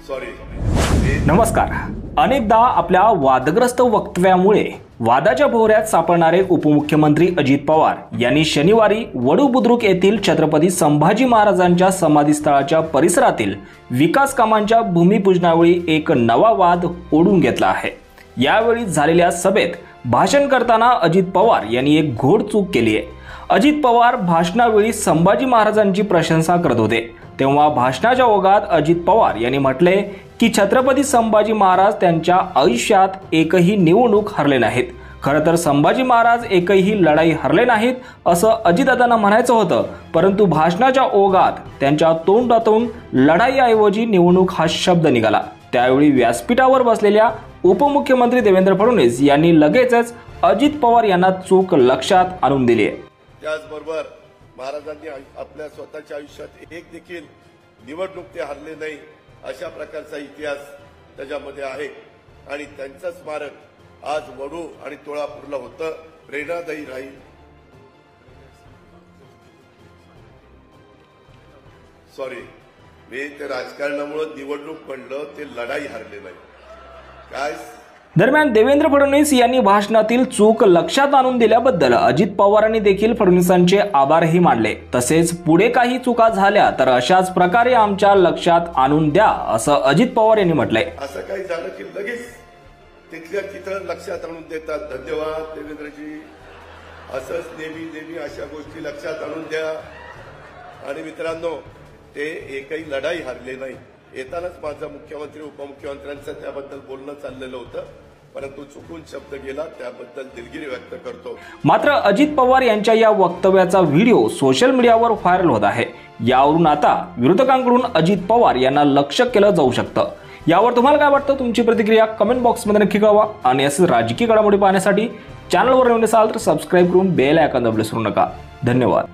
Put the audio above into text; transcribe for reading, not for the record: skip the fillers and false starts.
नमस्कार। अनेकदा आपल्या वादग्रस्त वक्तव्यामुळे वादाच्या भोवऱ्यात सापडणारे उपमुख्यमंत्री अजित पवार यांनी शनिवारी वडू बुद्रुक येथील छत्रपती संभाजी महाराजांच्या समाधीस्थळाच्या परिसरातील विकास कामांच्या भूमिपूजनावेळी एक नवा वाद ओढून घेतला आहे। यावेळी झालेल्या सभेत भाषण करताना अजित पवार यांनी एक घोड चूक केली आहे। अजित पवार भाषणावेळी संभाजी महाराजांची प्रशंसा करत होते, तेव्हा भाषणाच्या ओघात अजित पवार यांनी म्हटले की छत्रपती संभाजी महाराज त्यांच्या आयुष्यात एकही निवडणूक हरले नाहीत। खरं तर संभाजी महाराज एकही लढाई हरले नाहीत असं अजितदादांना म्हणायचं होतं, परंतु भाषणाच्या ओघात त्यांच्या तोंडातून लढाईऐवजी निवडणूक हा शब्द निघाला। त्यावेळी व्यासपीठावर बसलेल्या उपमुख्यमंत्री देवेंद्र फडणवीस यांनी लगेचच अजित पवार यांना चूक लक्षात आणून दिली आहे। त्याचबरोबर महाराजांनी आपल्या स्वतःच्या आयुष्यात एक देखील निवडणूक ते हरले नाही अशा प्रकारचा इतिहास त्याच्यामध्ये आहे आणि त्यांचं स्मारक आज वडू आणि तुळापूरला होतं, प्रेरणादायी राहील। मी ते राजकारणामुळे निवडणूक म्हणलं, ते लढाई हरले नाही काय। दरम्यान देवेंद्र फडणवीस यांनी भाषणातील चूक लक्षात आणून दिल्याबद्दल अजित पवारांनी देखील फडणवीसांचे आभारही मानले। तसेच पुढे काही चुका झाल्या तर अशाच प्रकारे आमच्या लक्षात आणून द्या असं अजित पवार यांनी म्हटलंय। असं काही झालं की लगेच तिथल्या तिथं लक्षात आणून देतात। धन्यवाद देवेंद्रजी, असंच नेहमी अशा गोष्टी लक्षात आणून द्या। आणि मित्रांनो, ते एकही लढाई हरले नाही। येतानाच माझा मुख्यमंत्री उपमुख्यमंत्र्यांचं त्याबद्दल बोलणं चाललेलं होतं, परंतु चुकून शब्द गेला, त्याबद्दल दिलगिरी व्यक्त करतो। मात्र अजित पवार यांच्या या वक्तव्याचा व्हिडिओ सोशल मीडियावर व्हायरल होत आहे। यावरून आता विरोधकांकडून अजित पवार यांना लक्ष्य केलं जाऊ शकतं। यावर तुम्हाला काय वाटतं? तुमची प्रतिक्रिया कमेंट बॉक्समध्ये नक्की कळवा आणि असेच राजकीय घडामोडी पाहण्यासाठी चॅनलवर नवीन असाल तर सबस्क्राइब करून बेल आयकॉन दाबण्यास विसरू नका। धन्यवाद।